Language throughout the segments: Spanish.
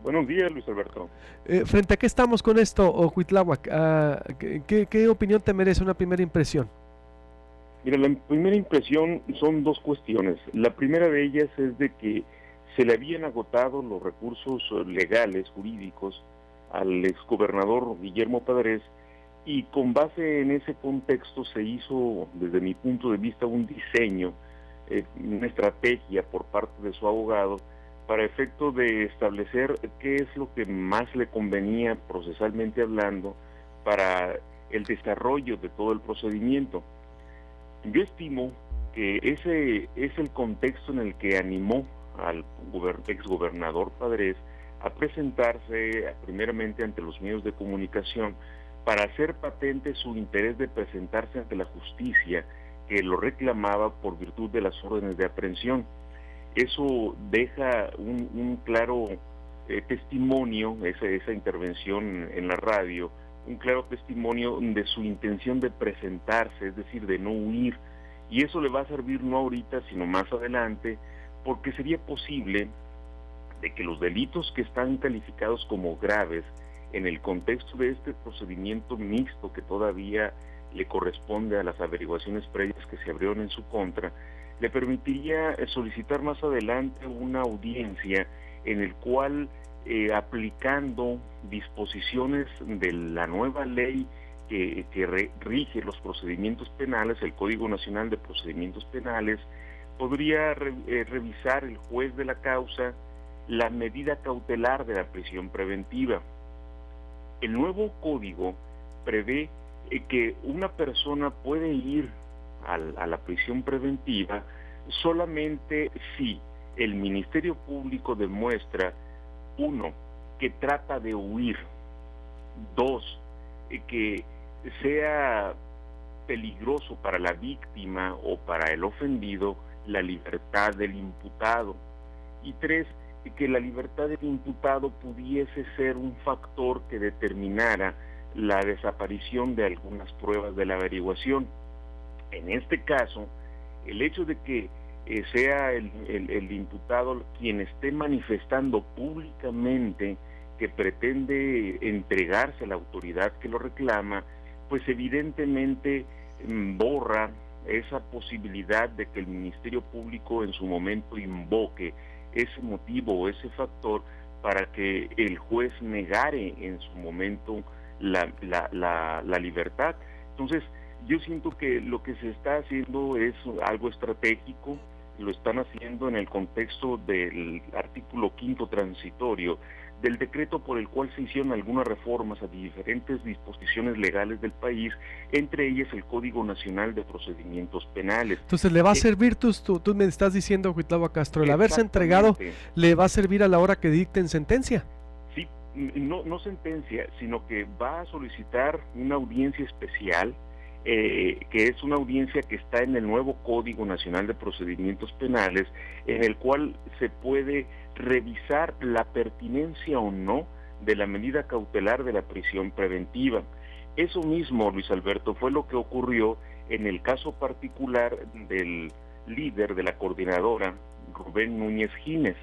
Buenos días, Luis Alberto. ¿Frente a qué estamos con esto, Huitláhuac? ¿Qué opinión te merece una primera impresión? Mira, la primera impresión son dos cuestiones. La primera de ellas es de que se le habían agotado los recursos legales, jurídicos, al exgobernador Guillermo Padres, y con base en ese contexto se hizo, desde mi punto de vista, un diseño, una estrategia por parte de su abogado para efecto de establecer qué es lo que más le convenía procesalmente hablando para el desarrollo de todo el procedimiento. Yo estimo que ese es el contexto en el que animó al exgobernador Padres a presentarse primeramente ante los medios de comunicación para hacer patente su interés de presentarse ante la justicia que lo reclamaba por virtud de las órdenes de aprehensión. Eso deja un claro testimonio, esa intervención en la radio, un claro testimonio de su intención de presentarse, es decir, de no huir, y eso le va a servir no ahorita, sino más adelante, porque sería posible de que los delitos que están calificados como graves en el contexto de este procedimiento mixto que todavía le corresponde a las averiguaciones previas que se abrieron en su contra, le permitiría solicitar más adelante una audiencia en el cual, aplicando disposiciones de la nueva ley que rige los procedimientos penales, el Código Nacional de Procedimientos Penales, podría revisar el juez de la causa la medida cautelar de la prisión preventiva. El nuevo código prevé que una persona puede ir a la prisión preventiva solamente si el Ministerio Público demuestra, uno, que trata de huir, dos, que sea peligroso para la víctima o para el ofendido la libertad del imputado, y tres, que la libertad del imputado pudiese ser un factor que determinara la desaparición de algunas pruebas de la averiguación. En este caso, el hecho de que sea el imputado quien esté manifestando públicamente que pretende entregarse a la autoridad que lo reclama, pues evidentemente borra esa posibilidad de que el Ministerio Público en su momento invoque ese motivo o ese factor para que el juez negare en su momento la libertad. Entonces, yo siento que lo que se está haciendo es algo estratégico, lo están haciendo en el contexto del artículo 5º transitorio del decreto por el cual se hicieron algunas reformas a diferentes disposiciones legales del país, entre ellas el Código Nacional de Procedimientos Penales. Entonces, ¿le va a servir, tú me estás diciendo, Huitláhuac Castro, el haberse entregado, Exactamente. le va a servir a la hora que dicten sentencia? Sí, no sentencia, sino que va a solicitar una audiencia especial, que es una audiencia que está en el nuevo Código Nacional de Procedimientos Penales, en el cual se puede revisar la pertinencia o no de la medida cautelar de la prisión preventiva. Eso mismo, Luis Alberto, fue lo que ocurrió en el caso particular del líder de la coordinadora, Rubén Núñez Gines,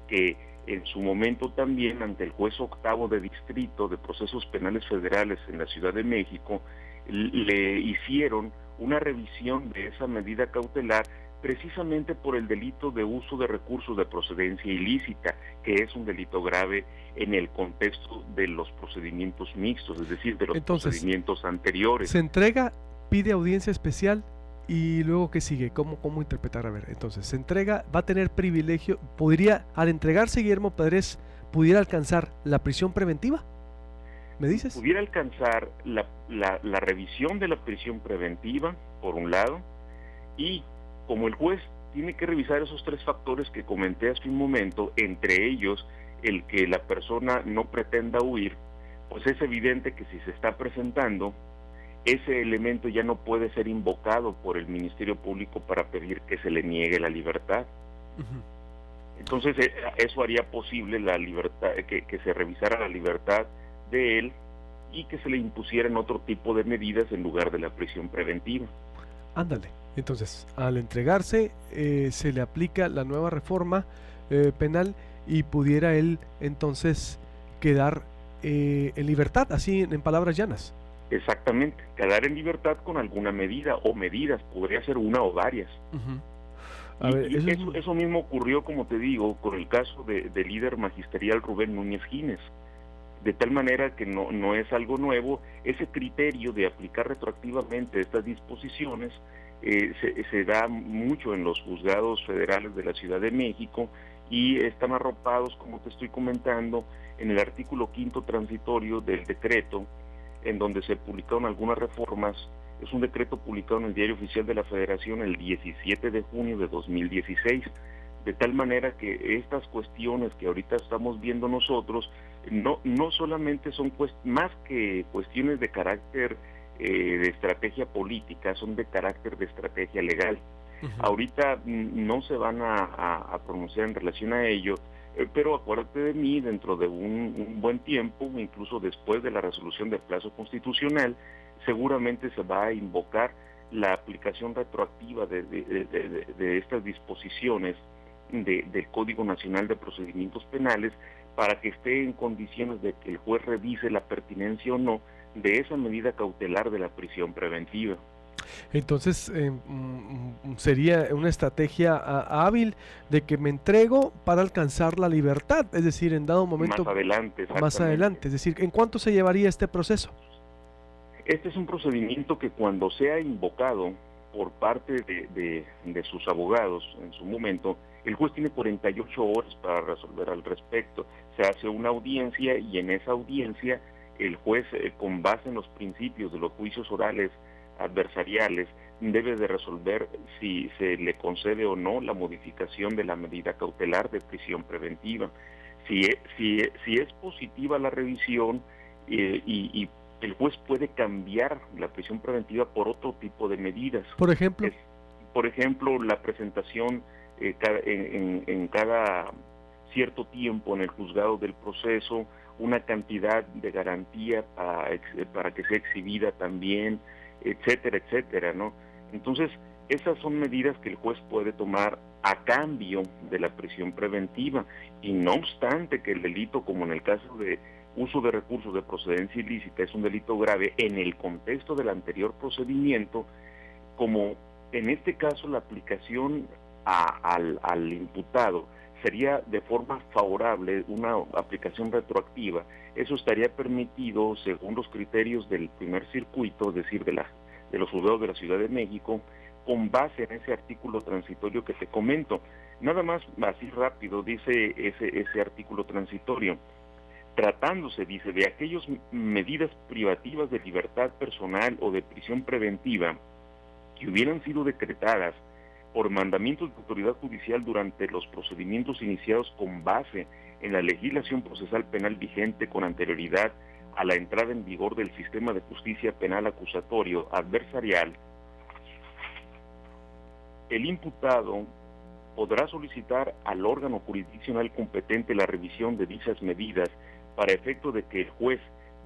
que en su momento también ante el juez octavo de distrito de procesos penales federales en la Ciudad de México, le hicieron una revisión de esa medida cautelar precisamente por el delito de uso de recursos de procedencia ilícita, que es un delito grave en el contexto de los procedimientos mixtos, es decir, de los Entonces, procedimientos anteriores. se entrega, pide audiencia especial y luego ¿qué sigue? ¿Cómo interpretar? A ver, entonces, se entrega, va a tener privilegio, podría, al entregarse Guillermo Padres, pudiera alcanzar la prisión preventiva, ¿me dices? Pudiera alcanzar la revisión de la prisión preventiva, por un lado, y como el juez tiene que revisar esos tres factores que comenté hace un momento, entre ellos el que la persona no pretenda huir, pues es evidente que si se está presentando, ese elemento ya no puede ser invocado por el Ministerio Público para pedir que se le niegue la libertad. Entonces, eso haría posible la libertad, que se revisara la libertad de él y que se le impusieran otro tipo de medidas en lugar de la prisión preventiva. Ándale. Entonces, al entregarse, se le aplica la nueva reforma penal y pudiera él entonces quedar en libertad, así en palabras llanas. Exactamente, quedar en libertad con alguna medida o medidas, podría ser una o varias. Eso mismo ocurrió, como te digo, con el caso del líder magisterial Rubén Núñez Gines, de tal manera que no es algo nuevo. Ese criterio de aplicar retroactivamente estas disposiciones se da mucho en los juzgados federales de la Ciudad de México y están arropados, como te estoy comentando, en el artículo 5º transitorio del decreto, en donde se publicaron algunas reformas. Es un decreto publicado en el Diario Oficial de la Federación el 17 de junio de 2016, de tal manera que estas cuestiones que ahorita estamos viendo nosotros no solamente son más que cuestiones de carácter de estrategia política, son de carácter de estrategia legal. Ahorita no se van a pronunciar en relación a ello, pero acuérdate de mí, dentro de un buen tiempo, incluso después de la resolución del plazo constitucional, seguramente se va a invocar la aplicación retroactiva de estas disposiciones del Código Nacional de Procedimientos Penales, para que esté en condiciones de que el juez revise la pertinencia o no de esa medida cautelar de la prisión preventiva. Entonces sería una estrategia hábil de que me entrego para alcanzar la libertad, es decir, en dado momento más adelante, es decir, ¿en cuánto se llevaría este proceso? Este es un procedimiento que, cuando sea invocado por parte de sus abogados en su momento, el juez tiene 48 horas para resolver al respecto. Se hace una audiencia y en esa audiencia el juez, con base en los principios de los juicios orales adversariales, debe de resolver si se le concede o no la modificación de la medida cautelar de prisión preventiva. Si es positiva la revisión y el juez puede cambiar la prisión preventiva por otro tipo de medidas. Por ejemplo, la presentación en cada cierto tiempo en el juzgado del proceso, una cantidad de garantía para que sea exhibida también, etcétera, etcétera, ¿no? Entonces, esas son medidas que el juez puede tomar a cambio de la prisión preventiva, y no obstante que el delito, como en el caso de uso de recursos de procedencia ilícita, es un delito grave en el contexto del anterior procedimiento, como en este caso la aplicación al imputado sería de forma favorable, una aplicación retroactiva, eso estaría permitido según los criterios del primer circuito, es decir, de los juzgados de la Ciudad de México, con base en ese artículo transitorio que te comento. Nada más, así rápido, dice ese artículo transitorio: tratándose, dice, de aquellas medidas privativas de libertad personal o de prisión preventiva que hubieran sido decretadas por mandamientos de autoridad judicial durante los procedimientos iniciados con base en la legislación procesal penal vigente con anterioridad a la entrada en vigor del sistema de justicia penal acusatorio adversarial, el imputado podrá solicitar al órgano jurisdiccional competente la revisión de dichas medidas para efecto de que el juez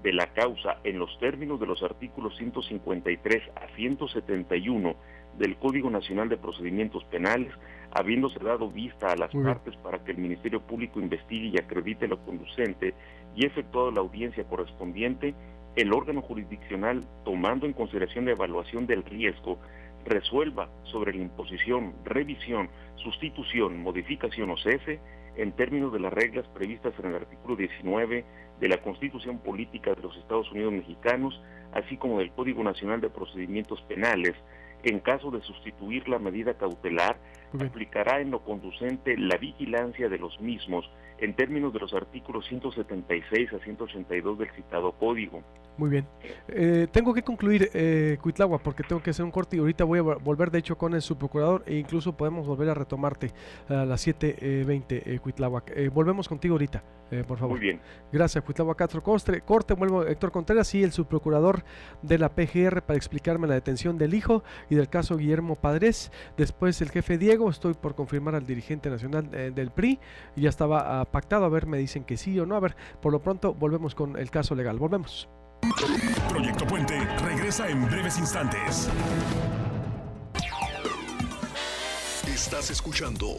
de la causa, en los términos de los artículos 153 a 171 del Código Nacional de Procedimientos Penales, habiéndose dado vista a las partes para que el Ministerio Público investigue y acredite lo conducente y efectuado la audiencia correspondiente, el órgano jurisdiccional, tomando en consideración la evaluación del riesgo, resuelva sobre la imposición, revisión, sustitución, modificación o cese en términos de las reglas previstas en el artículo 19 de la Constitución Política de los Estados Unidos Mexicanos, así como del Código Nacional de Procedimientos Penales. En caso de sustituir la medida cautelar, aplicará en lo conducente la vigilancia de los mismos en términos de los artículos 176 a 182 del citado código. Muy bien. Tengo que concluir, Cuitlahua, porque tengo que hacer un corte y ahorita voy a volver, de hecho, con el subprocurador, e incluso podemos volver a retomarte a las 7:20, Cuitlahua. Volvemos contigo ahorita, por favor. Muy bien. Gracias, Cuitlahua Castro. Corte, vuelvo Héctor Contreras y el subprocurador de la PGR para explicarme la detención del hijo y del caso Guillermo Padres. Después el jefe Diego, estoy por confirmar al dirigente nacional del PRI, ya estaba pactado, a ver, me dicen que sí o no, a ver, por lo pronto volvemos con el caso legal. Volvemos. Proyecto Puente regresa en breves instantes. Estás escuchando